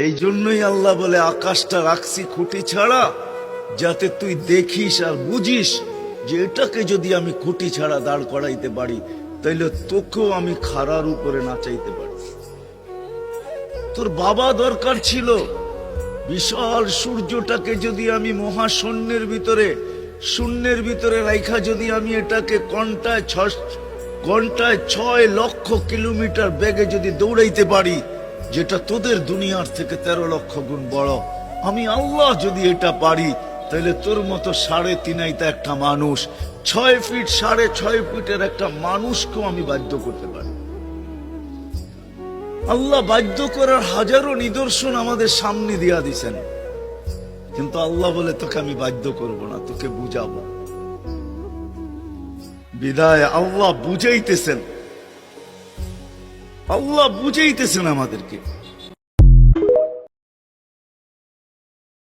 এই জন্যই আল্লাহ বলে আকাশটা রাখছি খুঁটি ছাড়া, যাতে তুই দেখিস আর বুঝিস যে এটাকে যদি আমি খুঁটি ছাড়া দাঁড় করাইতে পারি, তাইলে তোকেও আমি খাড়ার উপরে নাচাইতে পারি। তোর বাবা দরকার ছিল বিশাল সূর্যটাকে যদি আমি মহাশূন্যের ভিতরে রাইখা যদি আমি এটাকে ঘন্টায় 6 লক্ষ কিলোমিটার বেগে যদি দৌড়াইতে পারি, যেটা তোদের দুনিয়ার থেকে 13 লক্ষ গুণ বড়, আমি আল্লাহ যদি এটা পারি, তাহলে তোর মতো 3.5 একটা মানুষ, 6 ফিট 6.5 ফিটের একটা মানুষকেও আমি বাধ্য করতে পারি। আল্লাহ বাধ্য করার হাজারো নিদর্শন আমাদের সামনে দিয়া দিছেন, কিন্তু আল্লাহ বলে তোকে আমি বাধ্য করব না, তোকে বুঝাবো। বিদায় আল্লাহ বুঝাইতেছেন আমাদেরকে।